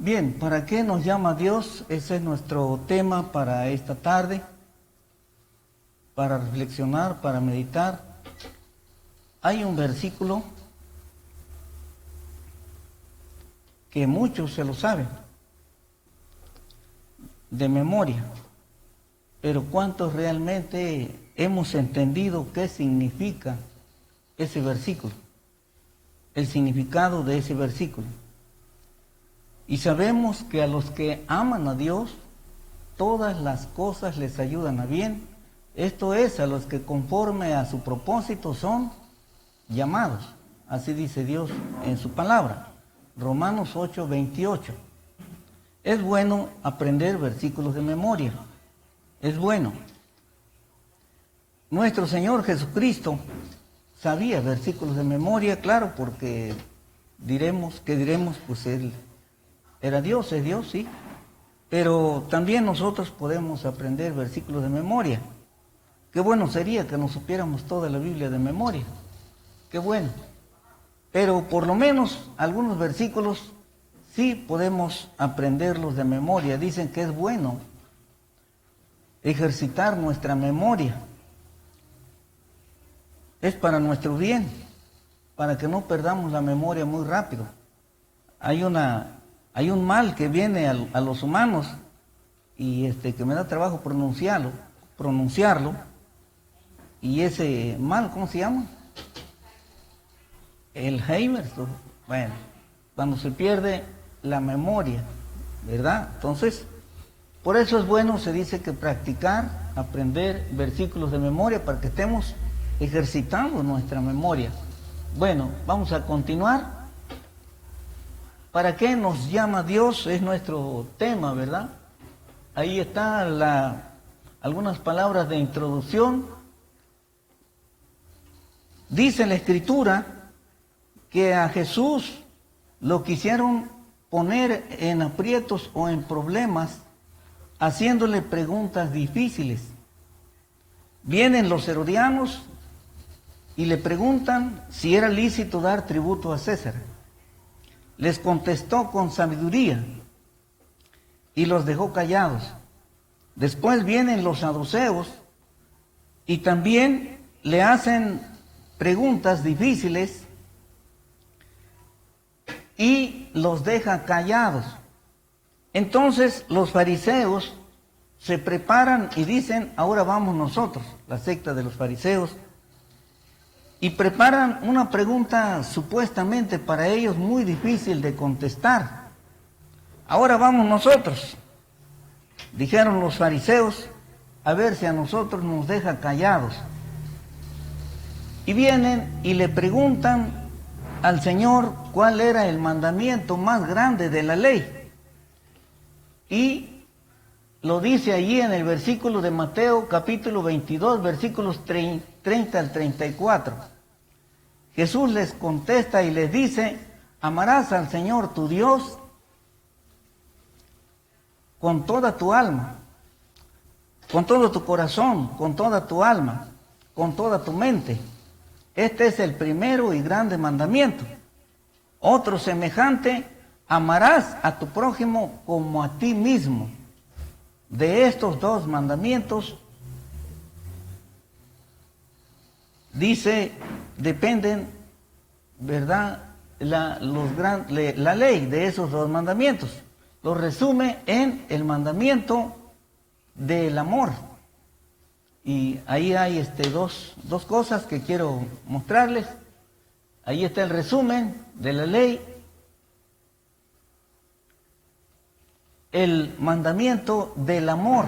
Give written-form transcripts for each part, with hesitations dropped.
Bien, ¿para qué nos llama Dios? Ese es nuestro tema para esta tarde, para reflexionar, para meditar. Hay un versículo que muchos se lo saben, de memoria, pero ¿cuántos realmente hemos entendido qué significa ese versículo? El significado de ese versículo. Y sabemos que a los que aman a Dios, todas las cosas les ayudan a bien. Esto es, a los que conforme a su propósito son llamados. Así dice Dios en su palabra. Romanos 8:28. Es bueno aprender versículos de memoria. Es bueno. Nuestro Señor Jesucristo sabía versículos de memoria, claro, porque diremos, pues Él era Dios, es Dios, sí. Pero también nosotros podemos aprender versículos de memoria. Qué bueno sería que nos supiéramos toda la Biblia de memoria. Qué bueno. Pero por lo menos algunos versículos sí podemos aprenderlos de memoria. Dicen que es bueno ejercitar nuestra memoria. Es para nuestro bien, para que no perdamos la memoria muy rápido. Hay un mal que viene a los humanos y que me da trabajo pronunciarlo. Y ese mal, ¿cómo se llama? El Alzheimer. Bueno, cuando se pierde la memoria, ¿verdad? Entonces, por eso es bueno, se dice que practicar, aprender versículos de memoria para que estemos ejercitando nuestra memoria. Bueno, vamos a continuar. ¿Para qué nos llama Dios? Es nuestro tema, ¿verdad? Ahí están algunas palabras de introducción. Dice la Escritura que a Jesús lo quisieron poner en aprietos o en problemas, haciéndole preguntas difíciles. Vienen los herodianos y le preguntan si era lícito dar tributo a César. Les contestó con sabiduría y los dejó callados. Después vienen los saduceos y también le hacen preguntas difíciles y los deja callados. Entonces los fariseos se preparan y dicen, ahora vamos nosotros, la secta de los fariseos, y preparan una pregunta supuestamente para ellos muy difícil de contestar. Ahora vamos nosotros, dijeron los fariseos, a ver si a nosotros nos deja callados. Y vienen y le preguntan al Señor cuál era el mandamiento más grande de la ley. Y lo dice allí en el versículo de Mateo capítulo 22, versículos 30 al 34. Jesús les contesta y les dice, amarás al Señor tu Dios con toda tu alma, con todo tu corazón, con toda tu alma, con toda tu mente. Este es el primero y grande mandamiento. Otro semejante, amarás a tu prójimo como a ti mismo. De estos dos mandamientos, dice, dependen, ¿verdad?, la ley de esos dos mandamientos. Lo resume en el mandamiento del amor. Y ahí hay dos cosas que quiero mostrarles. Ahí está el resumen de la ley. El mandamiento del amor.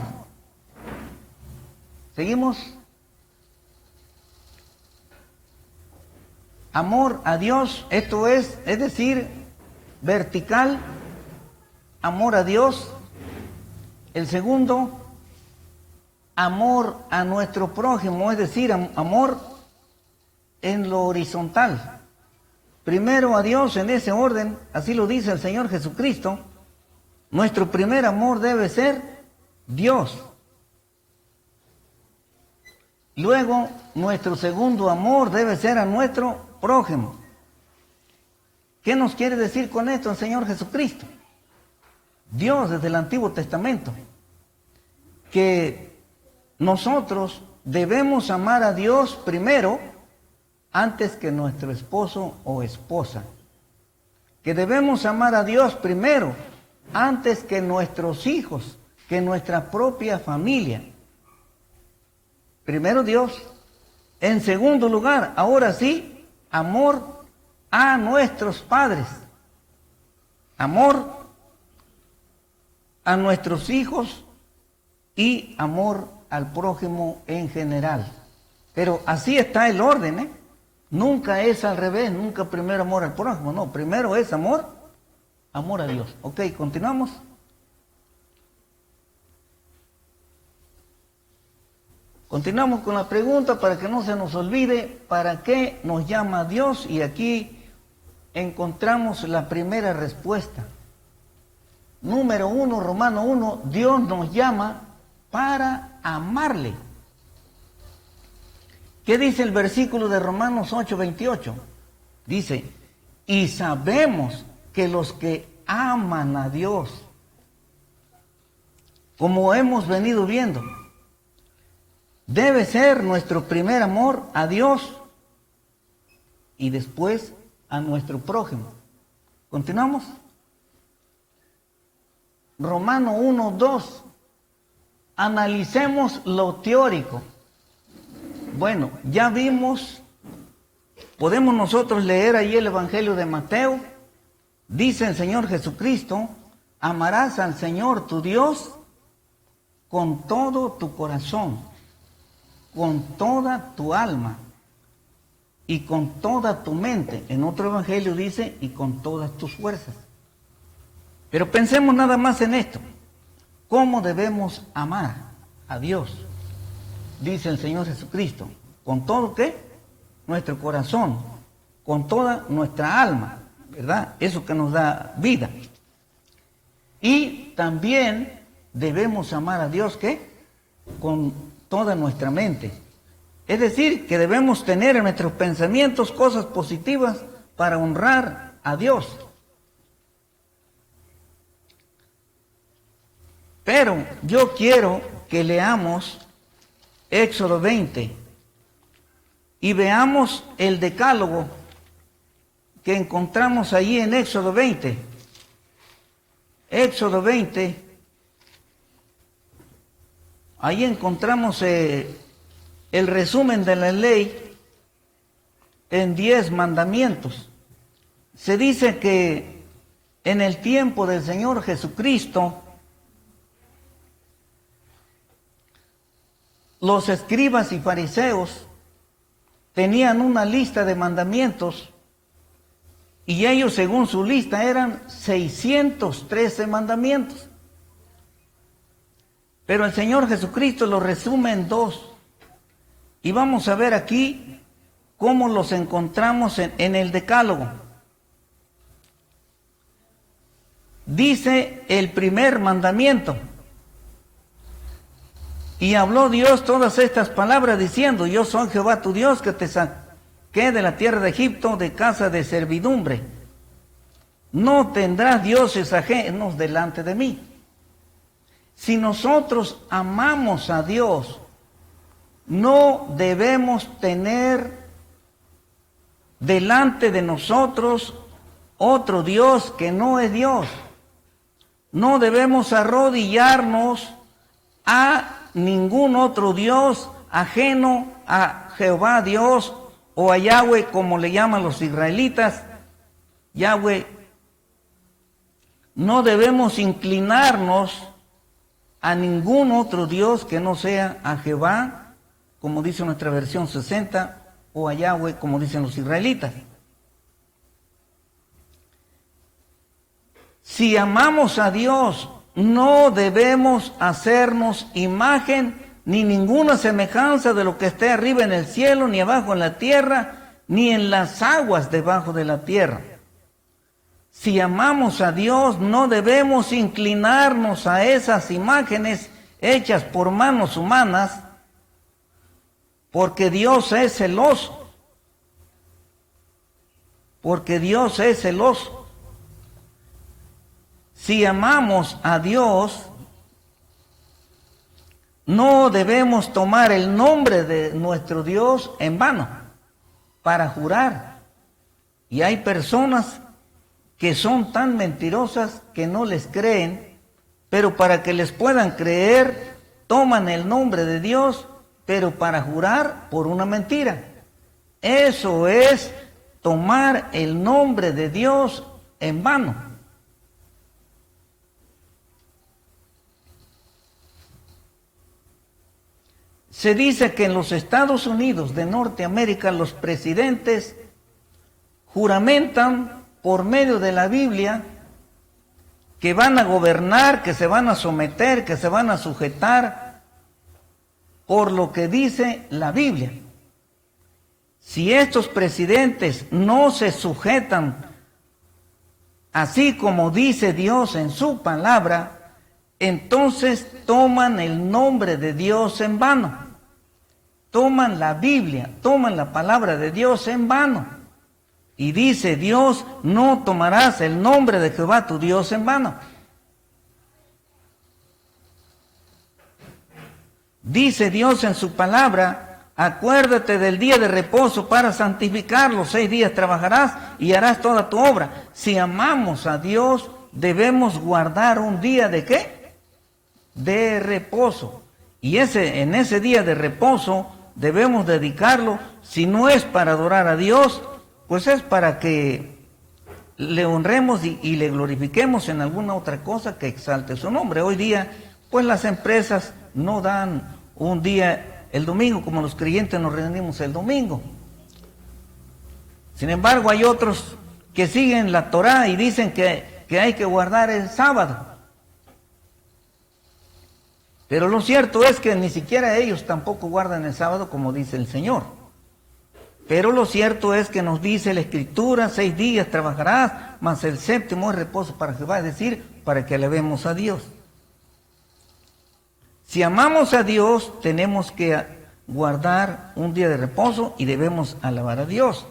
¿Seguimos? Amor a Dios, esto es decir, vertical, amor a Dios. El segundo, amor a nuestro prójimo, es decir, amor en lo horizontal. Primero a Dios en ese orden, así lo dice el Señor Jesucristo. Nuestro primer amor debe ser Dios. Luego, nuestro segundo amor debe ser a nuestro prójimo. ¿Qué nos quiere decir con esto el Señor Jesucristo? Dios desde el Antiguo Testamento, que nosotros debemos amar a Dios primero antes que nuestro esposo o esposa, que debemos amar a Dios primero antes que nuestros hijos, que nuestra propia familia. Primero Dios. En segundo lugar, ahora sí, amor a nuestros padres, amor a nuestros hijos y amor al prójimo en general. Pero así está el orden, ¿eh? Nunca es al revés, nunca primero amor al prójimo, no, primero es amor a Dios. Ok, continuamos. Continuamos con la pregunta para que no se nos olvide para qué nos llama Dios, y aquí encontramos la primera respuesta. Número 1, Romano 1, Dios nos llama para amarle. ¿Qué dice el versículo de Romanos 8:28? Dice, y sabemos que los que aman a Dios, como hemos venido viendo, debe ser nuestro primer amor a Dios y después a nuestro prójimo. ¿Continuamos? Romano 1:2. Analicemos lo teórico. Bueno, ya vimos, podemos nosotros leer ahí el Evangelio de Mateo. Dice el Señor Jesucristo, amarás al Señor tu Dios con todo tu corazón, con toda tu alma y con toda tu mente. En otro evangelio dice, y con todas tus fuerzas. Pero pensemos nada más en esto. ¿Cómo debemos amar a Dios? Dice el Señor Jesucristo, ¿con todo qué? Nuestro corazón, con toda nuestra alma, ¿verdad? Eso que nos da vida. Y también debemos amar a Dios, ¿qué? Con toda nuestra mente. Es decir, que debemos tener en nuestros pensamientos cosas positivas para honrar a Dios. Pero yo quiero que leamos Éxodo 20 y veamos el decálogo que encontramos allí en Éxodo 20. Éxodo 20, ahí encontramos el resumen de la ley en 10 mandamientos. Se dice que en el tiempo del Señor Jesucristo, los escribas y fariseos tenían una lista de mandamientos y ellos, según su lista, eran 613 mandamientos. Pero el Señor Jesucristo los resume en 2. Y vamos a ver aquí cómo los encontramos en el decálogo. Dice el primer mandamiento: y habló Dios todas estas palabras diciendo, yo soy Jehová tu Dios que te saqué de la tierra de Egipto, de casa de servidumbre. No tendrás dioses ajenos delante de mí. Si nosotros amamos a Dios, no debemos tener delante de nosotros otro Dios que no es Dios. No debemos arrodillarnos a ningún otro Dios ajeno a Jehová Dios o a Yahweh, como le llaman los israelitas, Yahweh. No debemos inclinarnos a ningún otro Dios que no sea a Jehová, como dice nuestra versión 60, o a Yahweh, como dicen los israelitas. Si amamos a Dios, no debemos hacernos imagen ni ninguna semejanza de lo que esté arriba en el cielo, ni abajo en la tierra, ni en las aguas debajo de la tierra. Si amamos a Dios, no debemos inclinarnos a esas imágenes hechas por manos humanas, porque Dios es celoso. Porque Dios es celoso. si amamos a Dios, no debemos tomar el nombre de nuestro Dios en vano para jurar. Y hay personas que son tan mentirosas que no les creen, pero para que les puedan creer, toman el nombre de Dios, pero para jurar por una mentira. Eso es tomar el nombre de Dios en vano. Se dice que en los Estados Unidos de Norteamérica los presidentes juramentan por medio de la Biblia que van a gobernar, que se van a someter, que se van a sujetar por lo que dice la Biblia. Si estos presidentes no se sujetan así como dice Dios en su palabra, entonces toman el nombre de Dios en vano. Toman la Biblia, toman la palabra de Dios en vano. Y dice Dios, no tomarás el nombre de Jehová tu Dios en vano. Dice Dios en su palabra, acuérdate del día de reposo para santificarlo. 6 días trabajarás y harás toda tu obra. Si amamos a Dios, debemos guardar un día ¿de qué? De reposo. Y en ese día de reposo debemos dedicarlo, si no es para adorar a Dios, pues es para que le honremos y le glorifiquemos en alguna otra cosa que exalte su nombre. Hoy día, pues las empresas no dan un día el domingo, como los creyentes nos reunimos el domingo. Sin embargo, hay otros que siguen la Torá y dicen que hay que guardar el sábado. Pero lo cierto es que ni siquiera ellos tampoco guardan el sábado como dice el Señor. Pero lo cierto es que nos dice la Escritura, 6 días trabajarás, mas el séptimo es reposo para Jehová, es decir, para que alabemos a Dios. Si amamos a Dios, tenemos que guardar un día de reposo y debemos alabar a Dios.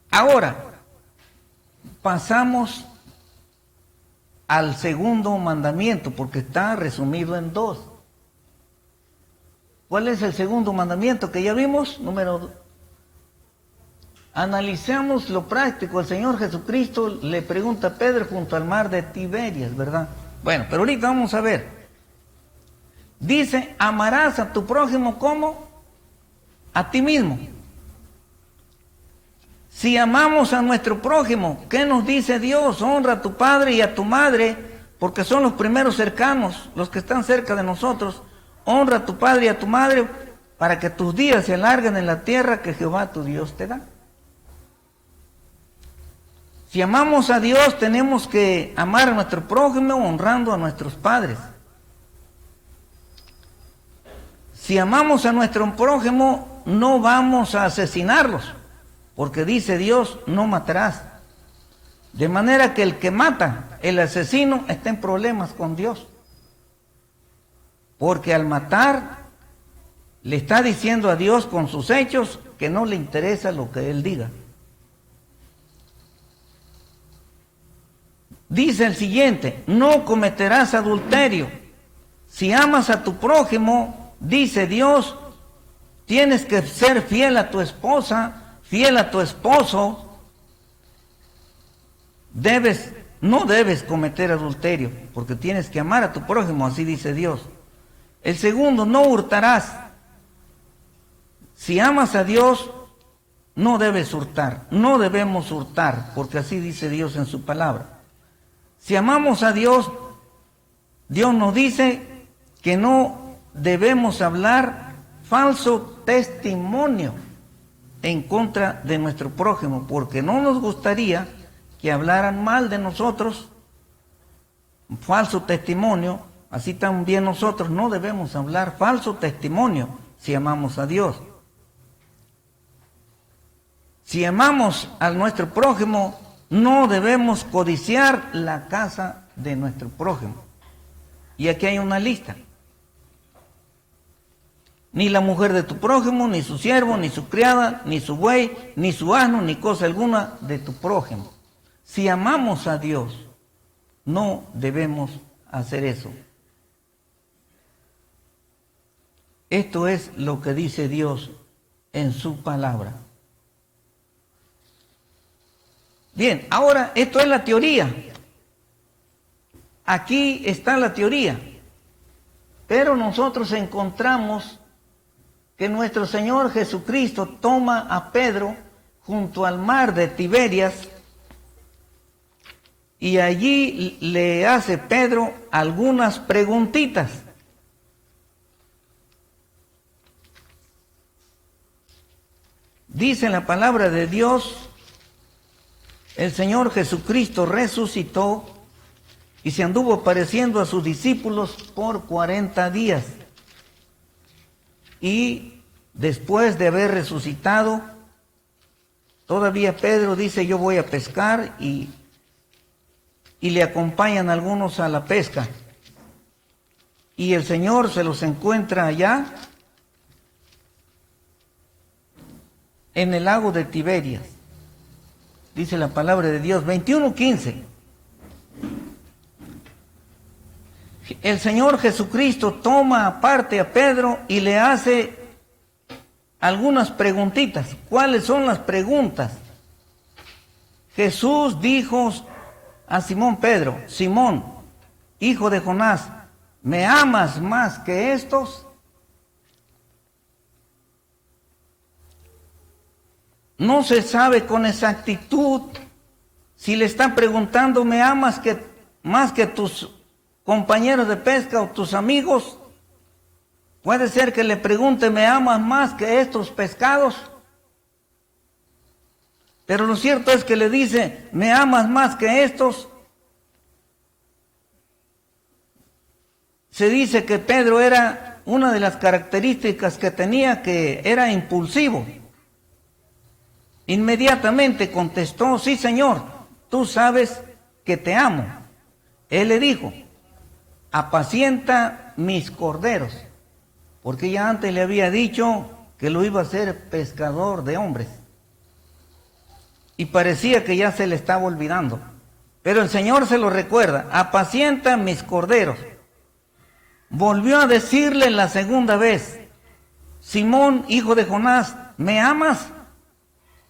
Ahora, pasamos al segundo mandamiento, porque está resumido en 2. ¿Cuál es el segundo mandamiento que ya vimos? Número 2. Analicemos lo práctico. El Señor Jesucristo le pregunta a Pedro junto al mar de Tiberias, ¿verdad? Bueno, pero ahorita vamos a ver. Dice, amarás a tu prójimo como a ti mismo. Si amamos a nuestro prójimo, ¿qué nos dice Dios? Honra a tu padre y a tu madre, porque son los primeros cercanos, los que están cerca de nosotros. Honra a tu padre y a tu madre, para que tus días se alarguen en la tierra que Jehová tu Dios te da. Si amamos a Dios, tenemos que amar a nuestro prójimo honrando a nuestros padres. Si amamos a nuestro prójimo, no vamos a asesinarlos, porque dice Dios, no matarás. De manera que el que mata, el asesino, está en problemas con Dios. Porque al matar, le está diciendo a Dios con sus hechos que no le interesa lo que Él diga. Dice el siguiente, no cometerás adulterio. Si amas a tu prójimo, dice Dios, tienes que ser fiel a tu esposa, fiel a tu esposo. No debes cometer adulterio, porque tienes que amar a tu prójimo, así dice Dios. El segundo, no hurtarás. Si amas a Dios, no debes hurtar, no debemos hurtar, porque así dice Dios en su palabra. Si amamos a Dios, Dios nos dice que no debemos hablar falso testimonio en contra de nuestro prójimo, porque no nos gustaría que hablaran mal de nosotros, falso testimonio. Así también nosotros no debemos hablar falso testimonio si amamos a Dios. Si amamos a nuestro prójimo, no debemos codiciar la casa de nuestro prójimo. Y aquí hay una lista. ni la mujer de tu prójimo, ni su siervo, ni su criada, ni su buey, ni su asno, ni cosa alguna de tu prójimo. Si amamos a Dios, no debemos hacer eso. Esto es lo que dice Dios en su palabra. Bien, ahora esto es la teoría. Aquí está la teoría. Pero nosotros encontramos que nuestro Señor Jesucristo toma a Pedro junto al mar de Tiberias y allí le hace Pedro algunas preguntitas. Dice la palabra de Dios, el Señor Jesucristo resucitó y se anduvo apareciendo a sus discípulos por 40 días. Y después de haber resucitado, todavía Pedro dice, yo voy a pescar, y le acompañan algunos a la pesca. Y el Señor se los encuentra allá en el lago de Tiberias. Dice la palabra de Dios, 21:15. El Señor Jesucristo toma aparte a Pedro y le hace algunas preguntitas. ¿Cuáles son las preguntas? Jesús dijo a Simón Pedro, Simón, hijo de Jonás, ¿me amas más que estos? No se sabe con exactitud si le está preguntando, ¿me amas más que tus compañeros de pesca o tus amigos? Puede ser que le pregunte, ¿me amas más que estos pescados? Pero lo cierto es que le dice, ¿me amas más que estos? Se dice que Pedro era, una de las características que tenía, que era impulsivo. Inmediatamente contestó, sí Señor, tú sabes que te amo. Él le dijo, apacienta mis corderos, porque ya antes le había dicho que lo iba a hacer pescador de hombres. Y parecía que ya se le estaba olvidando. Pero el Señor se lo recuerda, apacienta mis corderos. Volvió a decirle la segunda vez, Simón, hijo de Jonás, ¿me amas?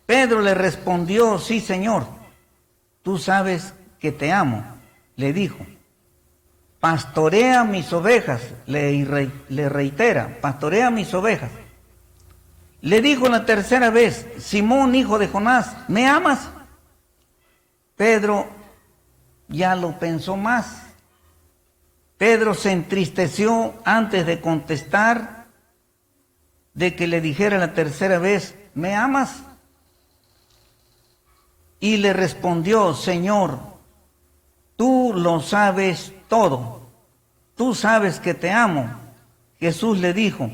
Pedro le respondió, sí Señor, tú sabes que te amo. Le dijo, pastorea mis ovejas, le reitera, pastorea mis ovejas. Le dijo la tercera vez, Simón, hijo de Jonás, ¿me amas? Pedro ya lo pensó más. Pedro se entristeció antes de contestar, de que le dijera la tercera vez, ¿me amas? Y le respondió, Señor, tú lo sabes todo, tú sabes que te amo. Jesús le dijo,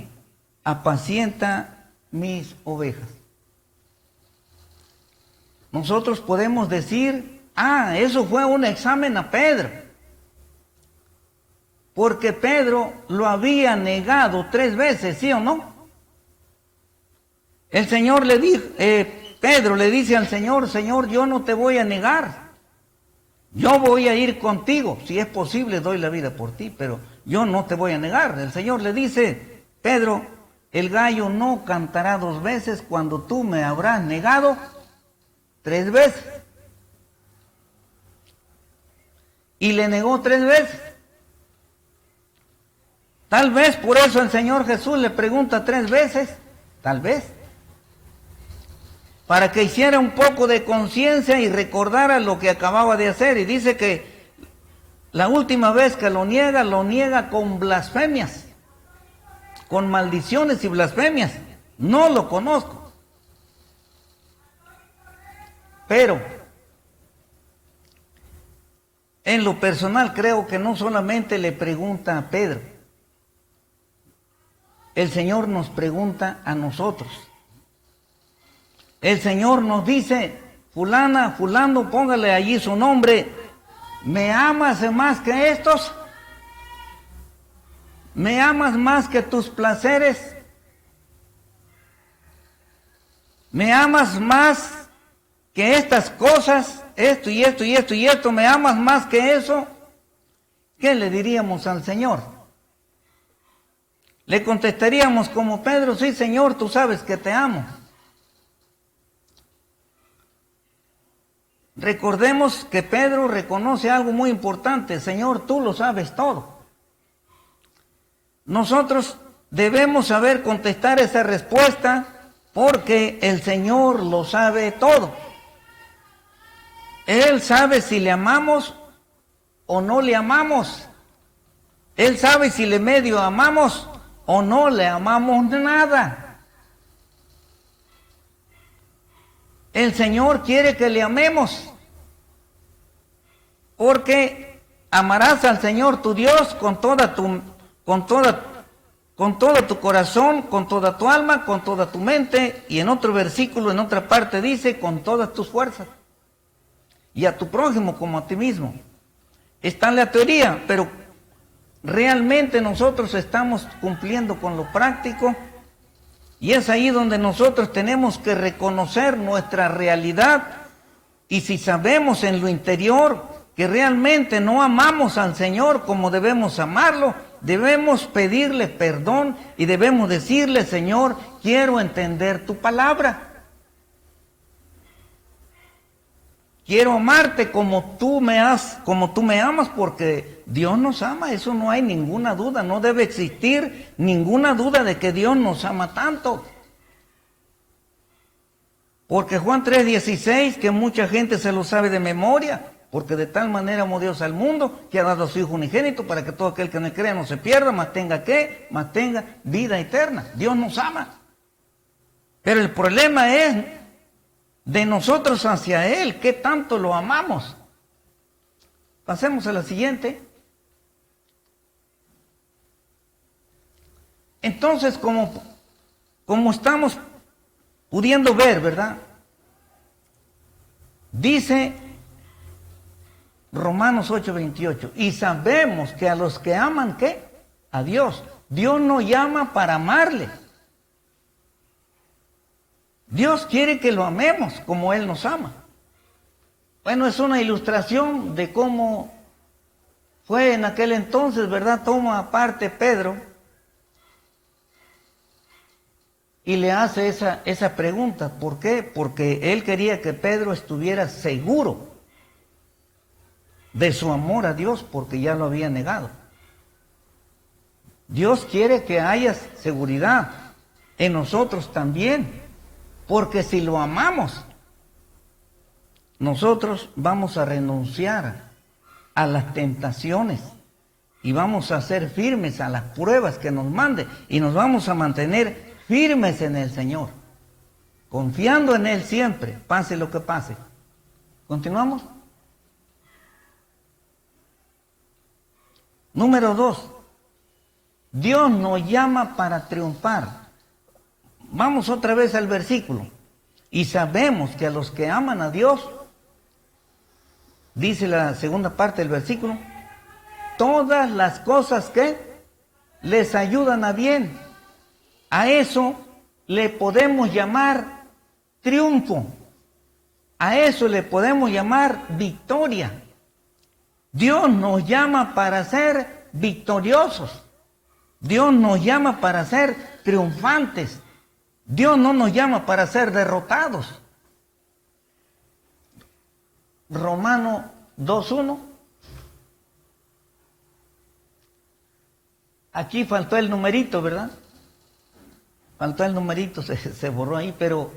apacienta mis ovejas. Nosotros podemos decir, eso fue un examen a Pedro, porque Pedro lo había negado 3 veces, ¿sí o no? El Señor le dijo, Pedro le dice al Señor, Señor, yo no te voy a negar, yo voy a ir contigo, si es posible doy la vida por ti, pero yo no te voy a negar. El Señor le dice, Pedro, el gallo no cantará 2 veces cuando tú me habrás negado 3 veces. Y le negó 3 veces. Tal vez por eso el Señor Jesús le pregunta 3 veces, tal vez, para que hiciera un poco de conciencia y recordara lo que acababa de hacer. Y dice que la última vez que lo niega con blasfemias, con maldiciones y blasfemias. No lo conozco. Pero en lo personal creo que no solamente le pregunta a Pedro, el Señor nos pregunta a nosotros. El Señor nos dice, fulana, fulano, póngale allí su nombre, ¿me amas más que estos? ¿Me amas más que tus placeres? ¿Me amas más que estas cosas? Esto y esto y esto y esto, ¿me amas más que eso? ¿Qué le diríamos al Señor? Le contestaríamos como Pedro: sí, Señor, tú sabes que te amo. Recordemos que Pedro reconoce algo muy importante: Señor, tú lo sabes todo. Nosotros debemos saber contestar esa respuesta porque el Señor lo sabe todo. Él sabe si le amamos o no le amamos. Él sabe si le medio amamos o no le amamos nada. El Señor quiere que le amemos, porque amarás al Señor tu Dios con todo tu corazón, con toda tu alma, con toda tu mente, y en otro versículo, en otra parte dice, con todas tus fuerzas, y a tu prójimo como a ti mismo. Está en la teoría, pero realmente nosotros estamos cumpliendo con lo práctico, y es ahí donde nosotros tenemos que reconocer nuestra realidad, y si sabemos en lo interior que realmente no amamos al Señor como debemos amarlo, debemos pedirle perdón y debemos decirle: Señor, quiero entender tu palabra. Quiero amarte como tú me amas, porque Dios nos ama, eso no hay ninguna duda, no debe existir ninguna duda de que Dios nos ama tanto. Porque Juan 3:16, que mucha gente se lo sabe de memoria, porque de tal manera amó Dios al mundo, que ha dado a su Hijo unigénito, para que todo aquel que no crea no se pierda, mas tenga vida eterna. Dios nos ama. Pero el problema es de nosotros hacia Él, ¿qué tanto lo amamos? Pasemos a la siguiente. Entonces, como estamos pudiendo ver, ¿verdad? Dice Romanos 8:28, y sabemos que a los que aman, ¿qué? A Dios. Dios nos llama para amarle. Dios quiere que lo amemos como Él nos ama. Bueno, es una ilustración de cómo fue en aquel entonces, ¿verdad? Toma aparte Pedro y le hace esa pregunta. ¿Por qué? Porque él quería que Pedro estuviera seguro de su amor a Dios, porque ya lo había negado. Dios quiere que haya seguridad en nosotros también. Porque si lo amamos, nosotros vamos a renunciar a las tentaciones y vamos a ser firmes a las pruebas que nos mande, y nos vamos a mantener firmes en el Señor, confiando en Él siempre, pase lo que pase. ¿Continuamos? Número 2. Dios nos llama para triunfar. Vamos otra vez al versículo. Y sabemos que a los que aman a Dios, dice la segunda parte del versículo, todas las cosas que les ayudan a bien. A eso le podemos llamar triunfo. A eso le podemos llamar victoria. Dios nos llama para ser victoriosos. Dios nos llama para ser triunfantes. Dios no nos llama para ser derrotados. Romanos 2:1. Aquí faltó el numerito, ¿verdad? Faltó el numerito, se borró ahí, pero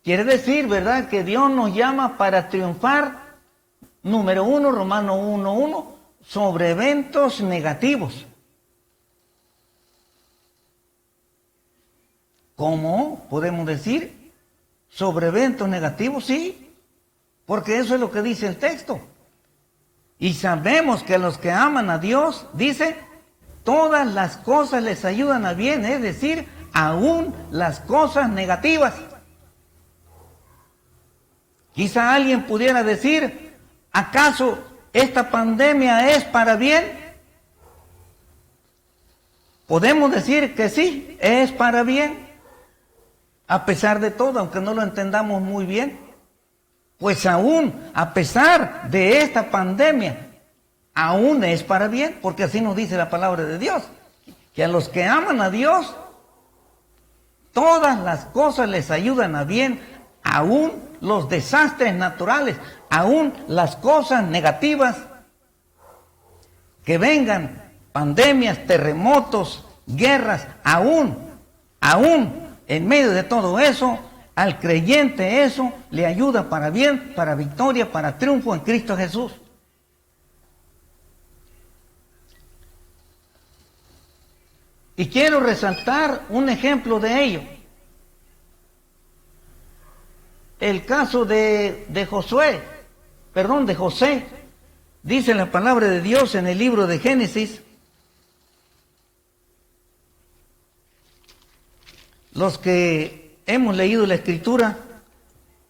quiere decir, ¿verdad?, que Dios nos llama para triunfar. Número 1, Romanos 1:1, sobre eventos negativos. ¿Cómo podemos decir? ¿Sobre eventos negativos? Sí, porque eso es lo que dice el texto. Y sabemos que a los que aman a Dios, dice, todas las cosas les ayudan a bien, es decir, aún las cosas negativas. Quizá alguien pudiera decir, ¿acaso esta pandemia es para bien? Podemos decir que sí, es para bien. a pesar de todo, aunque no lo entendamos muy bien. Pues aún, a pesar de esta pandemia, aún es para bien, porque así nos dice la palabra de Dios, que a los que aman a Dios, todas las cosas les ayudan a bien, aún los desastres naturales, aún las cosas negativas que vengan, pandemias, terremotos, guerras, aún en medio de todo eso, al creyente eso le ayuda para bien, para victoria, para triunfo en Cristo Jesús. Y quiero resaltar un ejemplo de ello. El caso de José. Dice la palabra de Dios en el libro de Génesis. Los que hemos leído la Escritura,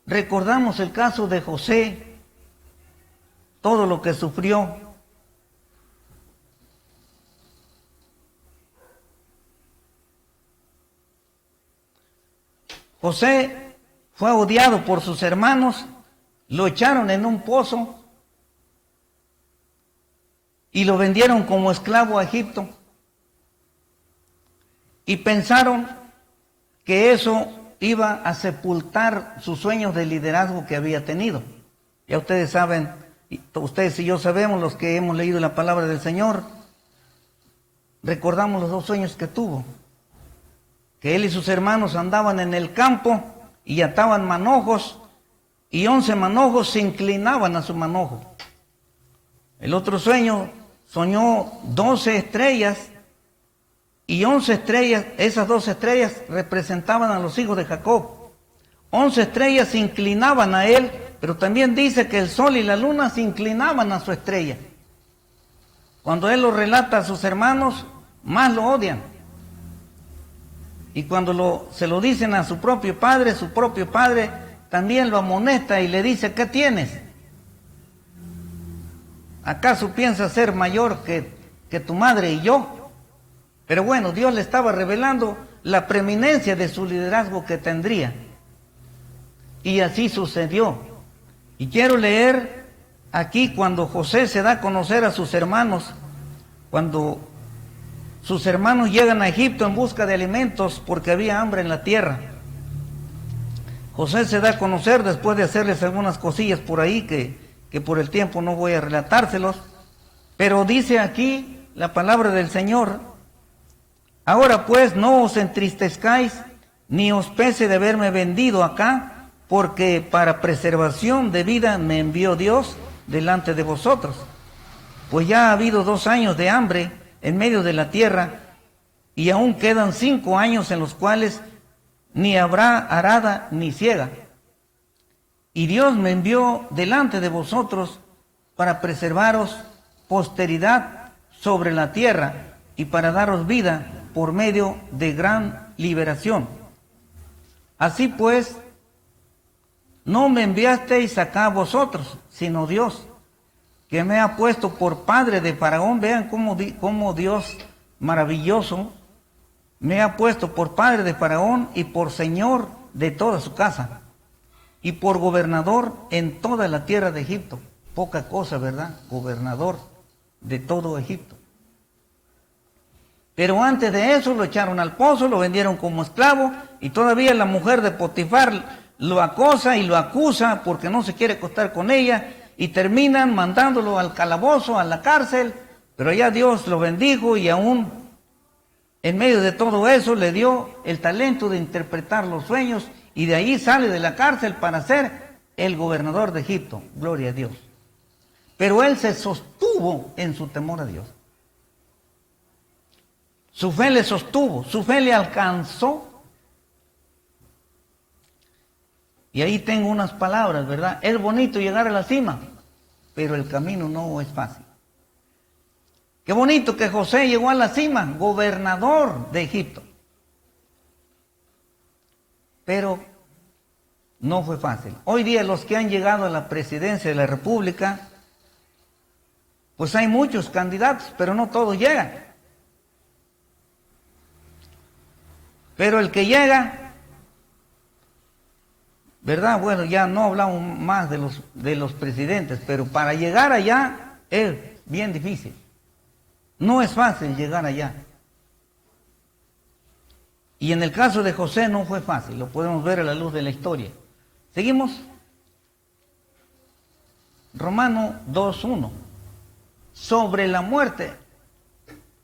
recordamos el caso de José, todo lo que sufrió. José fue odiado por sus hermanos, lo echaron en un pozo y lo vendieron como esclavo a Egipto. Y pensaron que eso iba a sepultar sus sueños de liderazgo que había tenido. Ya ustedes saben, ustedes y yo sabemos, los que hemos leído la palabra del Señor, recordamos los 2 sueños que tuvo. Que él y sus hermanos andaban en el campo y ataban manojos, y 11 manojos se inclinaban a su manojo. El otro sueño, soñó 12 estrellas, y 11 estrellas, esas 12 estrellas representaban a los hijos de Jacob. 11 estrellas se inclinaban a él, pero también dice que el sol y la luna se inclinaban a su estrella. Cuando él lo relata a sus hermanos, más lo odian. Y cuando se lo dicen a su propio padre también lo amonesta y le dice: ¿qué tienes? ¿Acaso piensas ser mayor que tu madre y yo? Pero bueno, Dios le estaba revelando la preeminencia de su liderazgo que tendría. Y así sucedió. Y quiero leer aquí cuando José se da a conocer a sus hermanos, cuando sus hermanos llegan a Egipto en busca de alimentos porque había hambre en la tierra. José se da a conocer después de hacerles algunas cosillas por ahí que por el tiempo no voy a relatárselos. Pero dice aquí la palabra del Señor: ahora pues no os entristezcáis ni os pese de haberme vendido acá, porque para preservación de vida me envió Dios delante de vosotros. Pues ya ha habido 2 años de hambre en medio de la tierra, y aún quedan 5 años en los cuales ni habrá arada ni siega. Y Dios me envió delante de vosotros para preservaros posteridad sobre la tierra y para daros vida por medio de gran liberación. Así pues, no me enviasteis acá vosotros, sino Dios, que me ha puesto por padre de Faraón. Vean cómo Dios maravilloso me ha puesto por padre de Faraón y por señor de toda su casa y por gobernador en toda la tierra de Egipto. Poca cosa, ¿verdad? Gobernador de todo Egipto. Pero antes de eso lo echaron al pozo, lo vendieron como esclavo, y todavía la mujer de Potifar lo acosa y lo acusa porque no se quiere acostar con ella, y terminan mandándolo al calabozo, a la cárcel. Pero ya Dios lo bendijo, y aún en medio de todo eso le dio el talento de interpretar los sueños, y de ahí sale de la cárcel para ser el gobernador de Egipto. Gloria a Dios. Pero él se sostuvo en su temor a Dios. Su fe le sostuvo, su fe le alcanzó. Y ahí tengo unas palabras, ¿verdad? Es bonito llegar a la cima, pero el camino no es fácil. Qué bonito que José llegó a la cima, gobernador de Egipto. Pero no fue fácil. Hoy día los que han llegado a la presidencia de la República, pues hay muchos candidatos, pero no todos llegan. Pero el que llega, ¿verdad? Bueno, ya no hablamos más de los presidentes, pero para llegar allá es bien difícil. No es fácil llegar allá. Y en el caso de José no fue fácil, lo podemos ver a la luz de la historia. ¿Seguimos? Romanos 2:1. Sobre la muerte.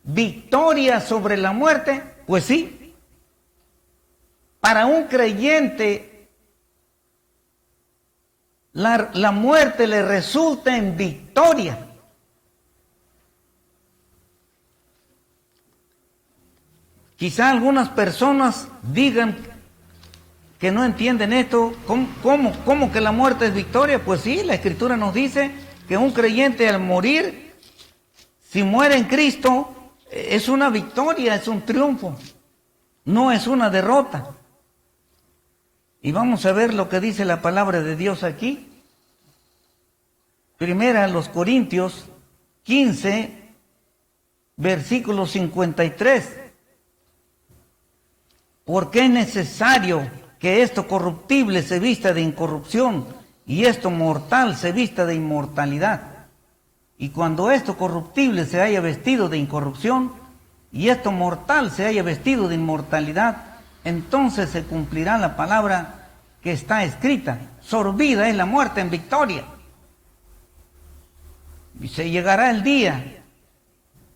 ¿Victoria sobre la muerte? Pues sí. Para un creyente, la muerte le resulta en victoria. Quizá algunas personas digan que no entienden esto. ¿Cómo que la muerte es victoria? Pues sí, la Escritura nos dice que un creyente al morir, si muere en Cristo, es una victoria, es un triunfo, no es una derrota. Y vamos a ver lo que dice la palabra de Dios aquí. Primera los Corintios 15, versículo 53. Porque es necesario que esto corruptible se vista de incorrupción y esto mortal se vista de inmortalidad. Y cuando esto corruptible se haya vestido de incorrupción y esto mortal se haya vestido de inmortalidad, entonces se cumplirá la palabra que está escrita: sorbida es la muerte en victoria. Y se llegará el día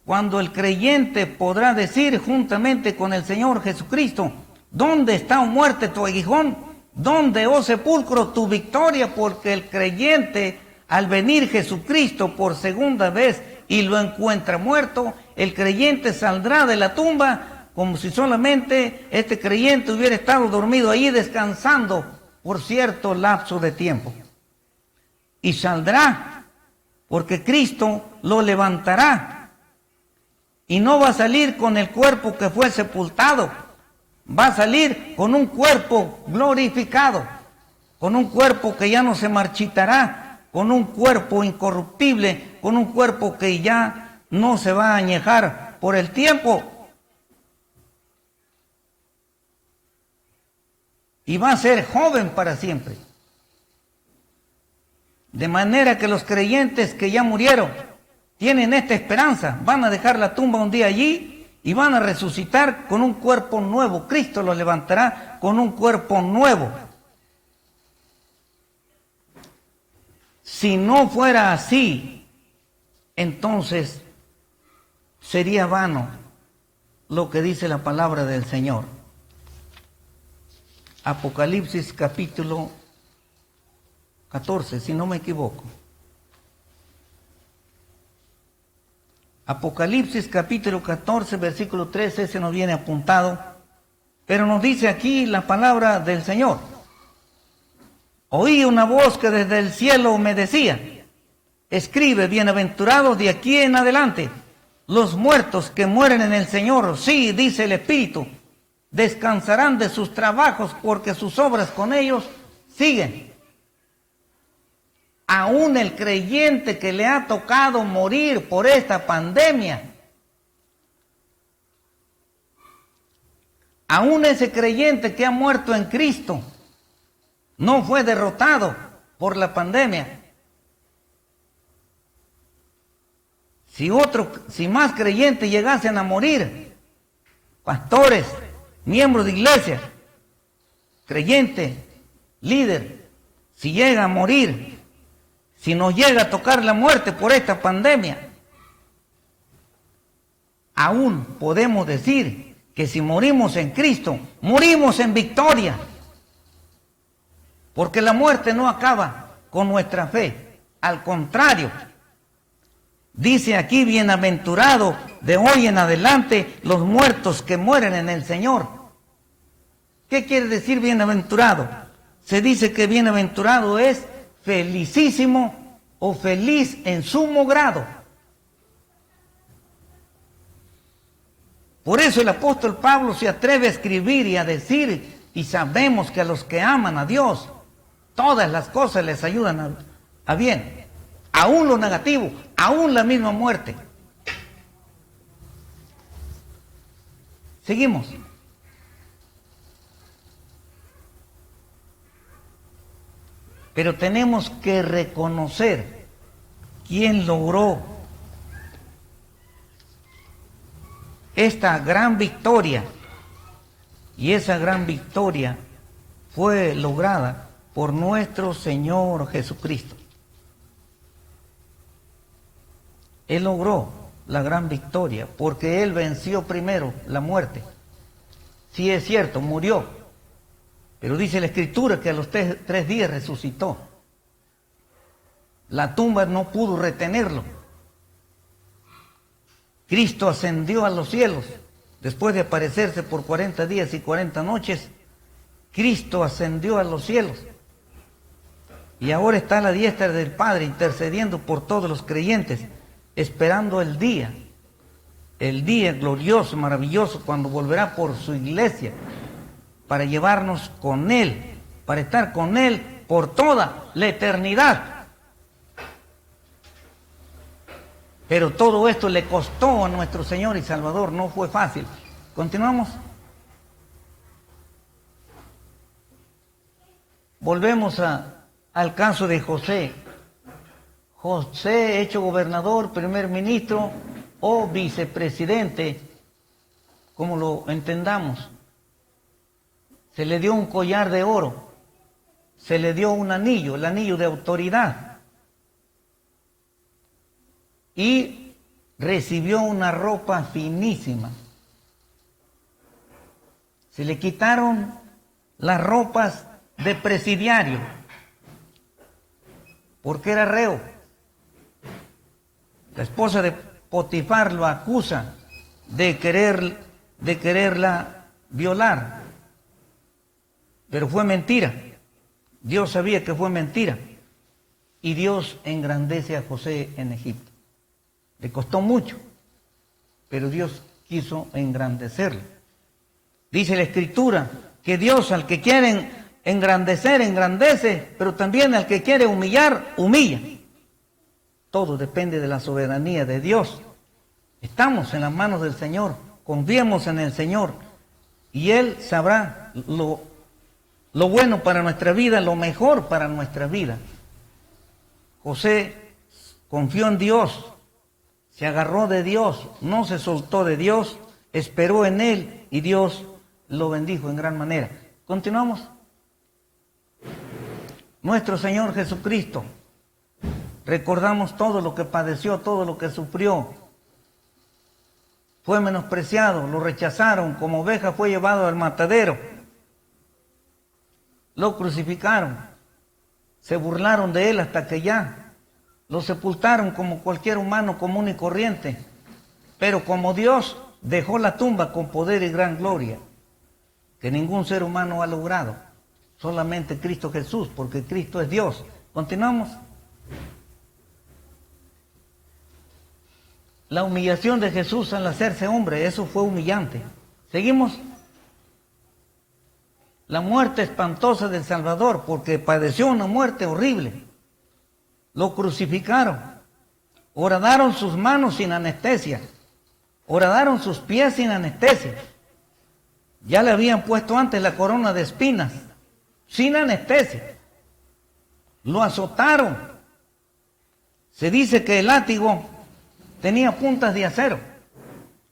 cuando el creyente podrá decir juntamente con el Señor Jesucristo: ¿dónde está, oh muerte, tu aguijón? ¿Dónde, oh sepulcro, tu victoria? Porque el creyente, al venir Jesucristo por segunda vez y lo encuentra muerto, el creyente saldrá de la tumba como si solamente este creyente hubiera estado dormido ahí descansando por cierto lapso de tiempo. Y saldrá porque Cristo lo levantará. Y no va a salir con el cuerpo que fue sepultado, va a salir con un cuerpo glorificado, con un cuerpo que ya no se marchitará, con un cuerpo incorruptible, con un cuerpo que ya no se va a añejar por el tiempo. Y va a ser joven para siempre. De manera que los creyentes que ya murieron tienen esta esperanza, van a dejar la tumba un día allí y van a resucitar con un cuerpo nuevo. Cristo los levantará con un cuerpo nuevo. Si no fuera así, entonces sería vano lo que dice la palabra del Señor. Apocalipsis capítulo 14, si no me equivoco. Apocalipsis capítulo 14, versículo 13, ese nos viene apuntado, pero nos dice aquí la palabra del Señor. Oí una voz que desde el cielo me decía: escribe, bienaventurados de aquí en adelante los muertos que mueren en el Señor. Sí, dice el Espíritu, descansarán de sus trabajos porque sus obras con ellos siguen. Aún el creyente que le ha tocado morir por esta pandemia, aún ese creyente que ha muerto en Cristo, no fue derrotado por la pandemia. Si más creyentes llegasen a morir, pastores, miembros de iglesia, creyente, líder, si llega a morir, si nos llega a tocar la muerte por esta pandemia, aún podemos decir que si morimos en Cristo, morimos en victoria. Porque la muerte no acaba con nuestra fe. Al contrario, dice aquí: bienaventurado de hoy en adelante los muertos que mueren en el Señor. ¿Qué quiere decir bienaventurado? Se dice que bienaventurado es felicísimo o feliz en sumo grado. Por eso el apóstol Pablo se atreve a escribir y a decir: y sabemos que a los que aman a Dios, todas las cosas les ayudan a bien, aún lo negativo, aún la misma muerte. Seguimos. Pero tenemos que reconocer quién logró esta gran victoria. Y esa gran victoria fue lograda por nuestro Señor Jesucristo. Él logró la gran victoria porque Él venció primero la muerte. Sí, es cierto, murió, pero dice la Escritura que a los 3 días resucitó. La tumba no pudo retenerlo. Cristo ascendió a los cielos después de aparecerse por 40 días y 40 noches. Cristo ascendió a los cielos y ahora está a la diestra del Padre intercediendo por todos los creyentes, esperando el día glorioso, maravilloso, cuando volverá por su iglesia para llevarnos con Él, para estar con Él por toda la eternidad. Pero todo esto le costó a nuestro Señor y Salvador, no fue fácil. Continuamos. Volvemos al caso de José. José, hecho gobernador, primer ministro o vicepresidente, como lo entendamos. Se le dio un collar de oro, se le dio un anillo, el anillo de autoridad. Y recibió una ropa finísima. Se le quitaron las ropas de presidiario, porque era reo. La esposa de Potifar lo acusa de quererla violar, pero fue mentira. Dios sabía que fue mentira, y Dios engrandece a José en Egipto. Le costó mucho, pero Dios quiso engrandecerlo. Dice la Escritura que Dios al que quiere engrandecer, engrandece, pero también al que quiere humillar, humilla. Todo depende de la soberanía de Dios. Estamos en las manos del Señor, confiemos en el Señor y Él sabrá lo bueno para nuestra vida, lo mejor para nuestra vida. José confió en Dios, se agarró de Dios, no se soltó de Dios, esperó en Él y Dios lo bendijo en gran manera. Continuamos. Nuestro Señor Jesucristo, recordamos todo lo que padeció, todo lo que sufrió. Fue menospreciado, lo rechazaron, como oveja fue llevado al matadero. Lo crucificaron, se burlaron de Él hasta que ya lo sepultaron como cualquier humano común y corriente. Pero como Dios dejó la tumba con poder y gran gloria, que ningún ser humano ha logrado, solamente Cristo Jesús, porque Cristo es Dios. Continuamos. La humillación de Jesús al hacerse hombre, eso fue humillante. Seguimos. La muerte espantosa del Salvador, porque padeció una muerte horrible. Lo crucificaron, horadaron sus manos sin anestesia, horadaron sus pies sin anestesia. Ya le habían puesto antes la corona de espinas, sin anestesia. Lo azotaron. Se dice que el látigo tenía puntas de acero,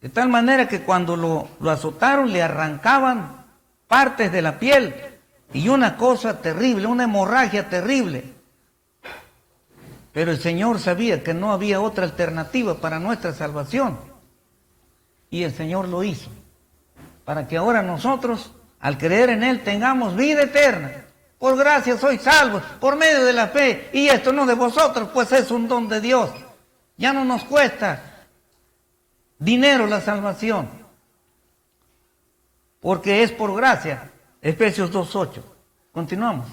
de tal manera que cuando lo azotaron le arrancaban partes de la piel y una cosa terrible, una hemorragia terrible. Pero el Señor sabía que no había otra alternativa para nuestra salvación. Y el Señor lo hizo, para que ahora nosotros, al creer en Él, tengamos vida eterna. Por gracia sois salvos, por medio de la fe. Y esto no de vosotros, pues es un don de Dios. Ya no nos cuesta dinero la salvación, porque es por gracia. Efesios 2:8. Continuamos.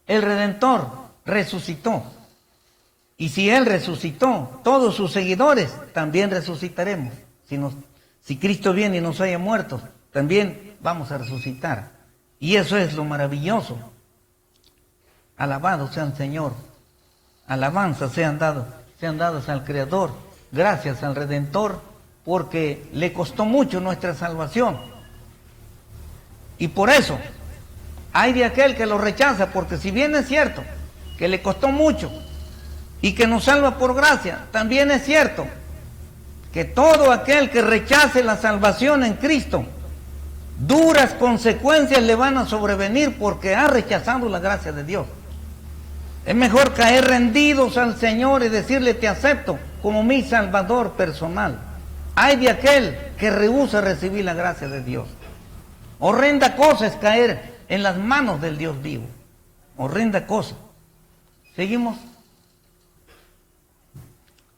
El Redentor resucitó. Y si Él resucitó, todos sus seguidores también resucitaremos. Si Cristo viene y nos haya muertos, también vamos a resucitar. Y eso es lo maravilloso. Alabado sea el Señor. Alabanzas sean dadas al Creador. Gracias al Redentor, porque le costó mucho nuestra salvación. Y por eso Hay de aquel que lo rechaza, porque si bien es cierto que le costó mucho y que nos salva por gracia, también es cierto que todo aquel que rechace la salvación en Cristo, duras consecuencias le van a sobrevenir porque ha rechazado la gracia de Dios. Es mejor caer rendidos al Señor y decirle: te acepto como mi Salvador personal. Hay de aquel que rehúsa recibir la gracia de Dios. Horrenda cosa es caer en las manos del Dios vivo. Horrenda cosa. Seguimos.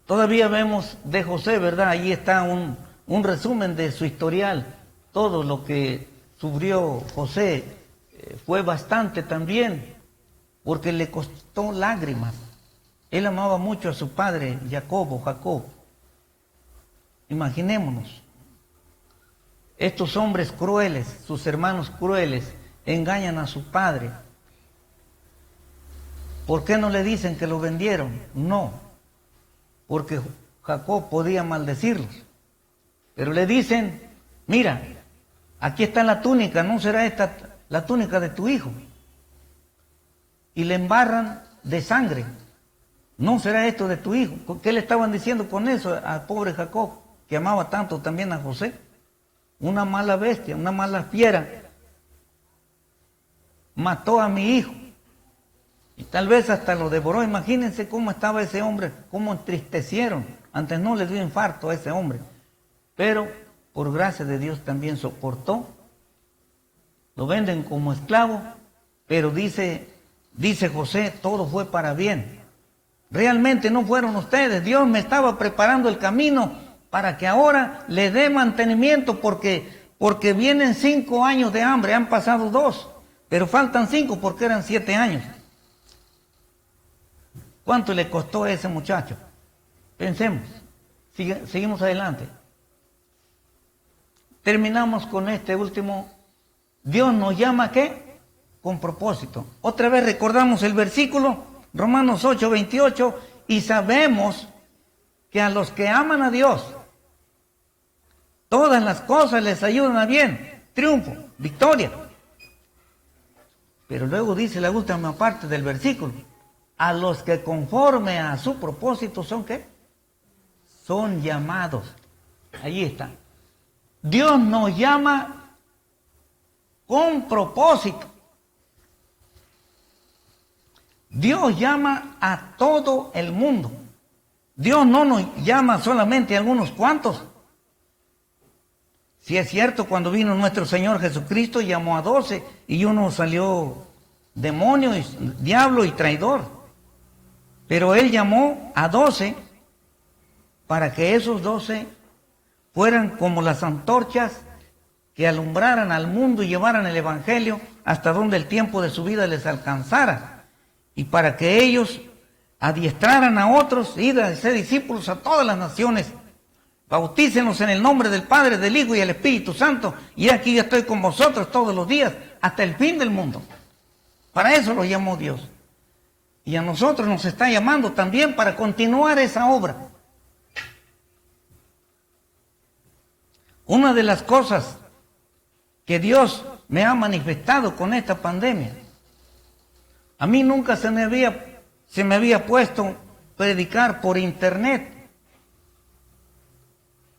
Todavía vemos de José, ¿verdad? Ahí está un resumen de su historial. Todo lo que sufrió José fue bastante también, porque le costó lágrimas. Él amaba mucho a su padre Jacob. Imaginémonos, estos hombres crueles, sus hermanos crueles, engañan a su padre. ¿Por qué no le dicen que lo vendieron? No, porque Jacob podía maldecirlos. Pero le dicen: mira, aquí está la túnica, ¿no será esta la túnica de tu hijo? Y le embarran de sangre. ¿No será esto de tu hijo? ¿Qué le estaban diciendo con eso al pobre Jacob, que amaba tanto también a José? Una mala bestia, una mala fiera mató a mi hijo y tal vez hasta lo devoró. Imagínense cómo estaba ese hombre, cómo entristecieron. Antes no le dio infarto a ese hombre, pero por gracia de Dios también soportó. Lo venden como esclavo, pero dice José: todo fue para bien. Realmente no fueron ustedes, Dios me estaba preparando el camino para que ahora le dé mantenimiento, porque vienen 5 años de hambre. Han pasado 2, pero faltan 5 porque eran 7 años. ¿Cuánto le costó a ese muchacho? Pensemos, seguimos adelante. Terminamos con este último. Dios nos llama, ¿qué? Con propósito. Otra vez recordamos el versículo, Romanos 8:28, y sabemos que a los que aman a Dios, todas las cosas les ayudan a bien, triunfo, victoria. Pero luego dice la última parte del versículo: a los que conforme a su propósito son, ¿qué? Son llamados. Ahí está. Dios nos llama con propósito. Dios llama a todo el mundo. Dios no nos llama solamente a algunos cuantos. Si es cierto, cuando vino nuestro Señor Jesucristo llamó a 12 y uno salió demonio, diablo y traidor. Pero Él llamó a 12 para que esos 12 fueran como las antorchas que alumbraran al mundo y llevaran el Evangelio hasta donde el tiempo de su vida les alcanzara. Y para que ellos adiestraran a otros, ir a ser discípulos a todas las naciones. Bautícenos en el nombre del Padre, del Hijo y del Espíritu Santo. Y aquí yo estoy con vosotros todos los días hasta el fin del mundo. Para eso lo llamó Dios. Y a nosotros nos está llamando también para continuar esa obra. Una de las cosas que Dios me ha manifestado con esta pandemia, a mí nunca se me había puesto predicar por internet,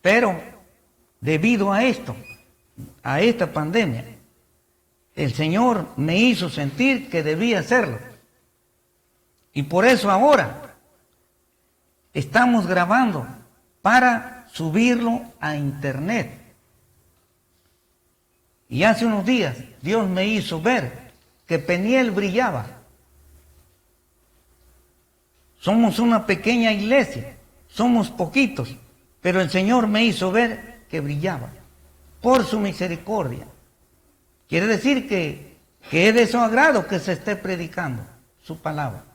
pero debido a esto, a esta pandemia, el Señor me hizo sentir que debía hacerlo. Y por eso ahora estamos grabando para subirlo a internet. Y hace unos días Dios me hizo ver que Peniel brillaba. Somos una pequeña iglesia, somos poquitos, pero el Señor me hizo ver que brillaba por su misericordia. Quiere decir que es de su agrado que se esté predicando su palabra.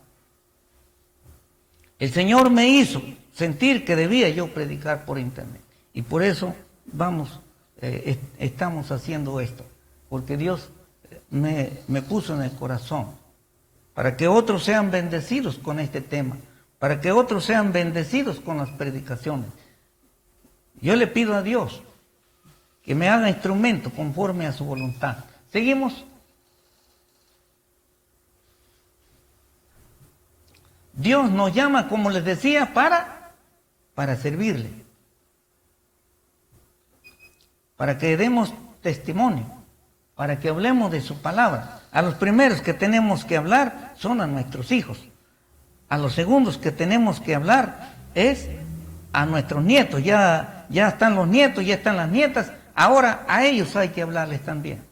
El Señor me hizo sentir que debía yo predicar por internet. Y por eso estamos haciendo esto. Porque Dios me puso en el corazón. Para que otros sean bendecidos con este tema. Para que otros sean bendecidos con las predicaciones. Yo le pido a Dios que me haga instrumento conforme a su voluntad. ¿Seguimos? Dios nos llama, como les decía, para servirle, para que demos testimonio, para que hablemos de su palabra. A los primeros que tenemos que hablar son a nuestros hijos. A los segundos que tenemos que hablar es a nuestros nietos. Ya están los nietos, ya están las nietas. Ahora a ellos hay que hablarles también.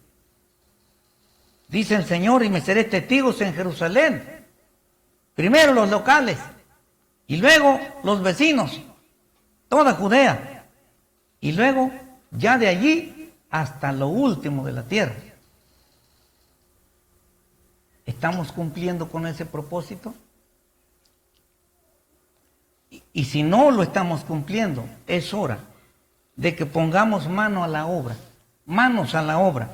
Dice el Señor: y me seré testigos en Jerusalén. Primero los locales y luego los vecinos, toda Judea, y luego ya de allí hasta lo último de la tierra. ¿Estamos cumpliendo con ese propósito? Y si no lo estamos cumpliendo, es hora de que pongamos manos a la obra,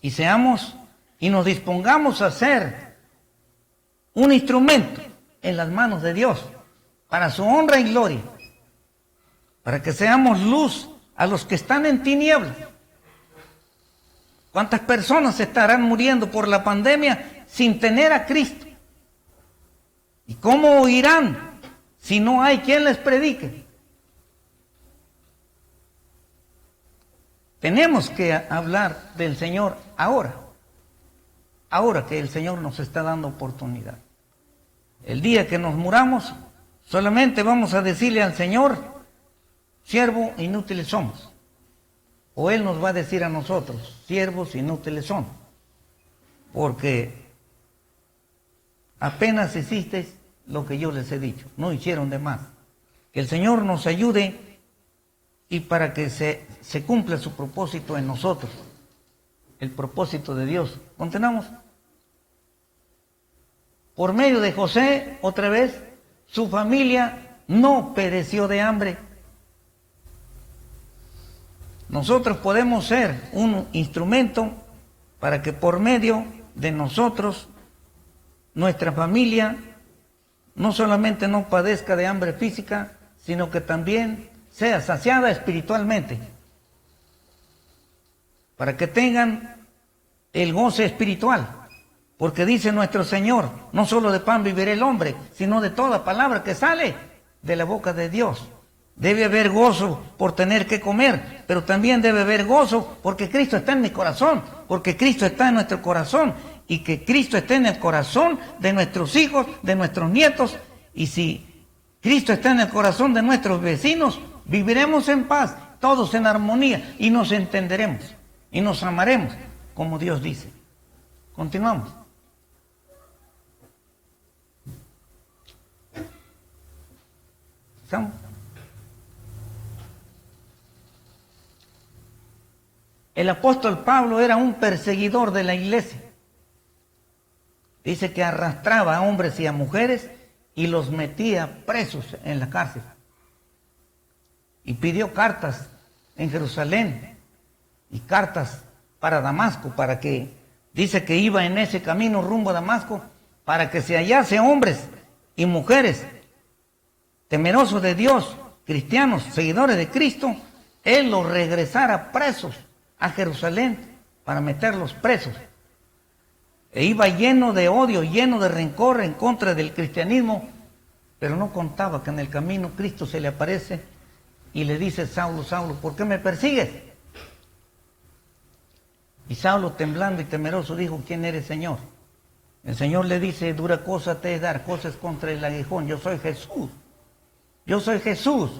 y nos dispongamos a ser un instrumento en las manos de Dios, para su honra y gloria, para que seamos luz a los que están en tinieblas. ¿Cuántas personas estarán muriendo por la pandemia sin tener a Cristo? ¿Y cómo oirán si no hay quien les predique? Tenemos que hablar del Señor ahora que el Señor nos está dando oportunidad. El día que nos muramos, solamente vamos a decirle al Señor: siervo, inútiles somos. O Él nos va a decir a nosotros: siervos, inútiles son. Porque apenas hicisteis lo que yo les he dicho, no hicieron de más. Que el Señor nos ayude, y para que se cumpla su propósito en nosotros, el propósito de Dios. Continuamos. Por medio de José, otra vez, su familia no pereció de hambre. Nosotros podemos ser un instrumento para que por medio de nosotros, nuestra familia no solamente no padezca de hambre física, sino que también sea saciada espiritualmente, para que tengan el goce espiritual, porque dice nuestro Señor: no solo de pan vivirá el hombre, sino de toda palabra que sale de la boca de Dios. Debe haber gozo por tener que comer, pero también debe haber gozo porque Cristo está en mi corazón, porque Cristo está en nuestro corazón, y que Cristo esté en el corazón de nuestros hijos, de nuestros nietos. Y si Cristo está en el corazón de nuestros vecinos, viviremos en paz, todos en armonía, y nos entenderemos y nos amaremos como Dios dice. Continuamos. ¿Estamos? El apóstol Pablo era un perseguidor de la iglesia. Dice que arrastraba a hombres y a mujeres y los metía presos en la cárcel. Y pidió cartas en Jerusalén y cartas para Damasco, para que, dice que iba en ese camino rumbo a Damasco, para que se hallase hombres y mujeres temerosos de Dios, cristianos, seguidores de Cristo, Él los regresara presos a Jerusalén para meterlos presos. E iba lleno de odio, lleno de rencor en contra del cristianismo, pero no contaba que en el camino Cristo se le aparece y le dice: Saulo, Saulo, ¿por qué me persigues? Y Saulo, temblando y temeroso, dijo: ¿quién eres, Señor? El Señor le dice: dura cosa te es dar cosas contra el aguijón. Yo soy Jesús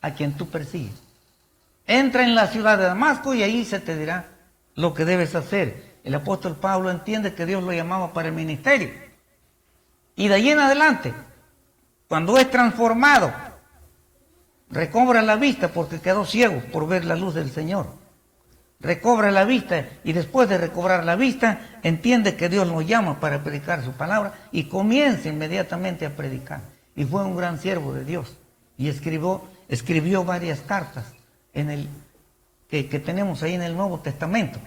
a quien tú persigues. Entra en la ciudad de Damasco y ahí se te dirá lo que debes hacer. El apóstol Pablo entiende que Dios lo llamaba para el ministerio. Y de ahí en adelante, cuando es transformado, recobra la vista porque quedó ciego por ver la luz del Señor. Recobra la vista y después de recobrar la vista, entiende que Dios lo llama para predicar su palabra y comienza inmediatamente a predicar. Y fue un gran siervo de Dios y escribió varias cartas que tenemos ahí en el Nuevo Testamento.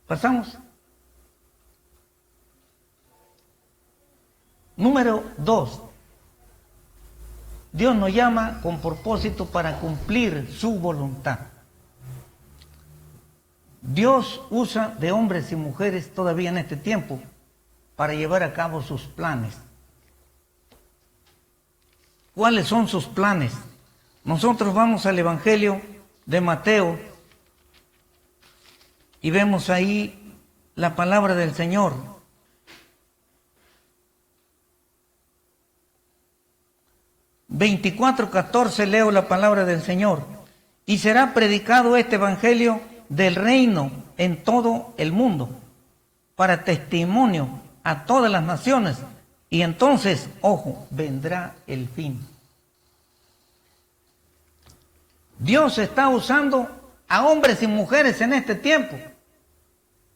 ¿Pasamos? Número 2. Dios nos llama con propósito para cumplir su voluntad. Dios usa de hombres y mujeres todavía en este tiempo para llevar a cabo sus planes cuáles son sus planes. Nosotros vamos al Evangelio de Mateo y vemos ahí la palabra del Señor. (24:14) leo la palabra del Señor. Y será predicado este Evangelio del reino en todo el mundo, para testimonio a todas las naciones, y entonces, ojo, vendrá el fin. Dios está usando a hombres y mujeres en este tiempo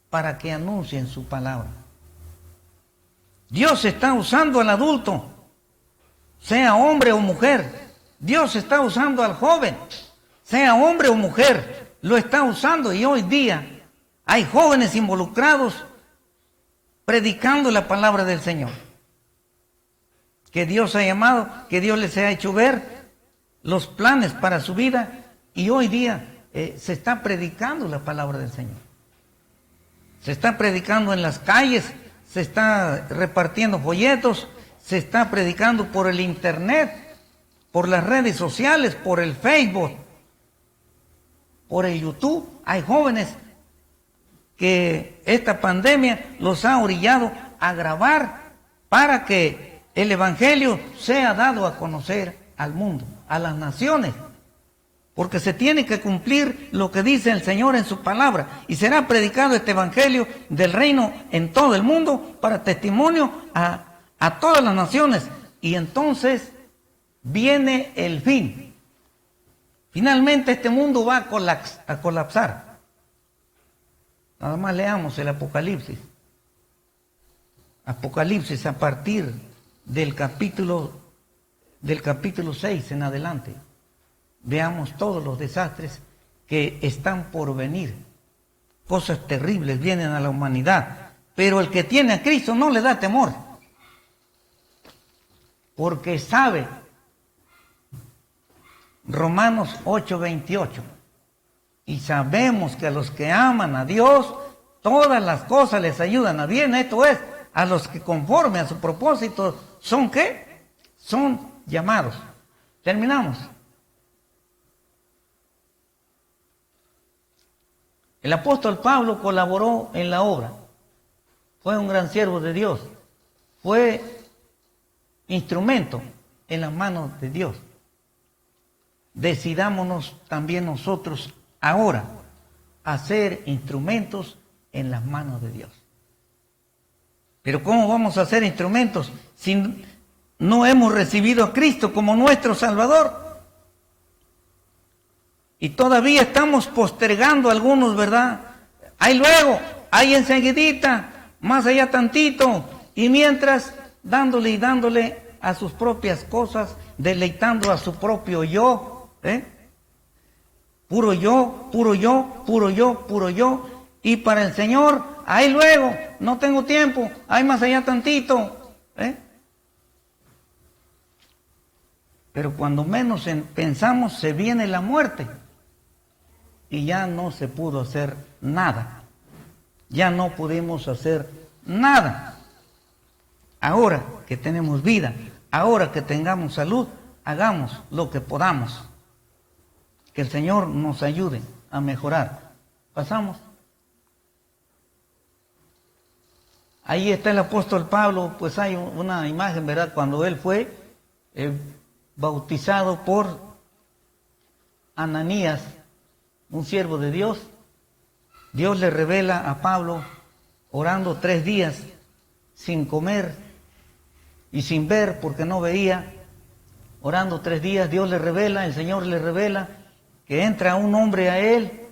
para que anuncien su palabra. Dios está usando al adulto, sea hombre o mujer. Dios está usando al joven, sea hombre o mujer. Lo está usando, y hoy día hay jóvenes involucrados predicando la palabra del Señor, que Dios ha llamado, que Dios les ha hecho ver los planes para su vida, y hoy día se está predicando la palabra del Señor. Se está predicando en las calles, se está repartiendo folletos, se está predicando por el internet, por las redes sociales, por el Facebook, por el YouTube. Hay jóvenes que esta pandemia los ha orillado a grabar para que el Evangelio sea dado a conocer al mundo, a las naciones, porque se tiene que cumplir lo que dice el Señor en su palabra, y será predicado este Evangelio del reino en todo el mundo para testimonio a todas las naciones, y entonces viene el fin. Finalmente este mundo va a colapsar. Nada más leamos el Apocalipsis. Apocalipsis a partir del capítulo 6 en adelante. Veamos todos los desastres que están por venir. Cosas terribles vienen a la humanidad, pero el que tiene a Cristo no le da temor, porque sabe, Romanos 8:28, y sabemos que a los que aman a Dios, todas las cosas les ayudan a bien. Esto es, a los que conforme a su propósito son, ¿qué? Son llamados. Terminamos. El apóstol Pablo colaboró en la obra. Fue un gran siervo de Dios. Fue instrumento en las manos de Dios. Decidámonos también nosotros ahora a ser instrumentos en las manos de Dios. Pero ¿cómo vamos a ser instrumentos si no hemos recibido a Cristo como nuestro Salvador? Y todavía estamos postergando algunos, ¿verdad? Ahí luego, ahí enseguidita, más allá tantito, y mientras dándole a sus propias cosas, deleitando a su propio yo, puro yo, puro yo, puro yo, puro yo, y para el Señor, ahí luego, no tengo tiempo, ahí más allá tantito, Pero cuando menos pensamos, se viene la muerte. Y ya no se pudo hacer nada. Ya no pudimos hacer nada. Ahora que tenemos vida, ahora que tengamos salud, hagamos lo que podamos. Que el Señor nos ayude a mejorar. Pasamos. Ahí está el apóstol Pablo, pues hay una imagen, ¿verdad? Cuando él fue bautizado por Ananías, un siervo de Dios. Dios le revela a Pablo, orando 3 días, sin comer y sin ver, porque no veía. Orando 3 días, Dios le revela, el Señor le revela, que entra un hombre a él,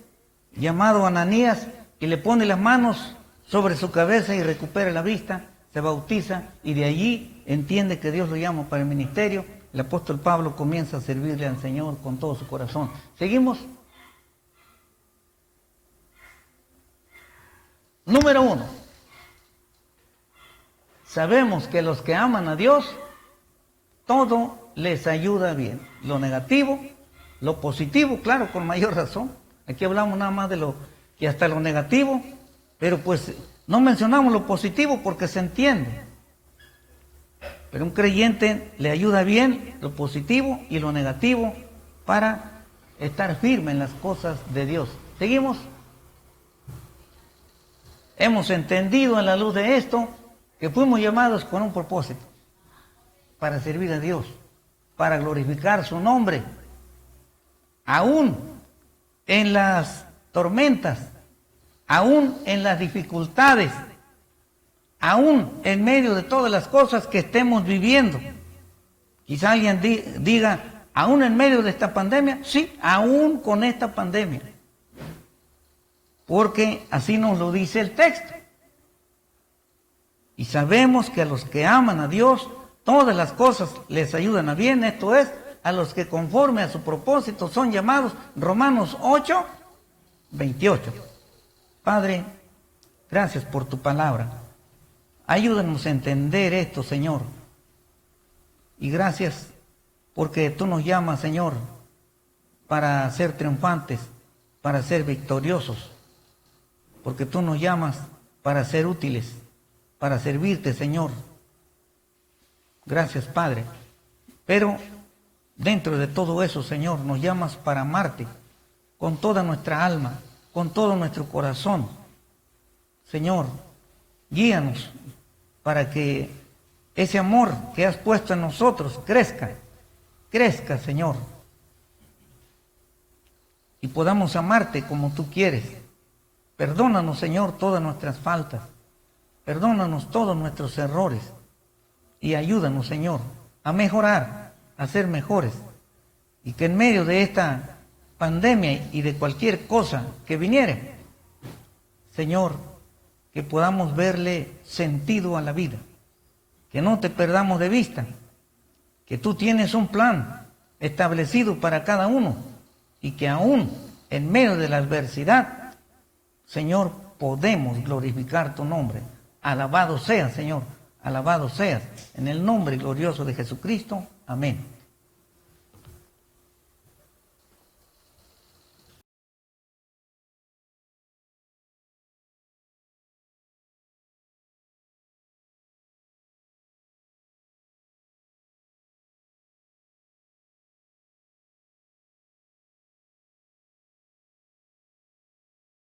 llamado Ananías, y le pone las manos sobre su cabeza y recupera la vista, se bautiza, y de allí entiende que Dios lo llama para el ministerio. El apóstol Pablo comienza a servirle al Señor con todo su corazón. ¿Seguimos? Número 1. Sabemos que los que aman a Dios, todo les ayuda bien. Lo negativo, lo positivo, claro, con mayor razón. Aquí hablamos nada más de lo que hasta lo negativo, pero pues no mencionamos lo positivo porque se entiende. Pero un creyente le ayuda bien lo positivo y lo negativo para estar firme en las cosas de Dios. ¿Seguimos? Hemos entendido a la luz de esto que fuimos llamados con un propósito, para servir a Dios, para glorificar su nombre, aún en las tormentas, aún en las dificultades, aún en medio de todas las cosas que estemos viviendo. Quizá alguien diga, aún en medio de esta pandemia, sí, aún con esta pandemia. Porque así nos lo dice el texto. Y sabemos que a los que aman a Dios, todas las cosas les ayudan a bien, esto es, a los que conforme a su propósito son llamados. Romanos 8, 28. Padre, gracias por tu palabra. Ayúdanos a entender esto, Señor. Y gracias porque tú nos llamas, Señor, para ser triunfantes, para ser victoriosos. Porque tú nos llamas para ser útiles, para servirte, Señor. Gracias, Padre. Pero dentro de todo eso, Señor, nos llamas para amarte con toda nuestra alma, con todo nuestro corazón. Señor, guíanos para que ese amor que has puesto en nosotros crezca, Señor. Y podamos amarte como tú quieres. Perdónanos, Señor, todas nuestras faltas. Perdónanos todos nuestros errores. Y ayúdanos, Señor, a mejorar, a ser mejores. Y que en medio de esta pandemia y de cualquier cosa que viniere, Señor, que podamos verle sentido a la vida. Que no te perdamos de vista. Que tú tienes un plan establecido para cada uno. Y que aún en medio de la adversidad, Señor, podemos glorificar tu nombre. Alabado seas, Señor. Alabado seas. En el nombre glorioso de Jesucristo. Amén.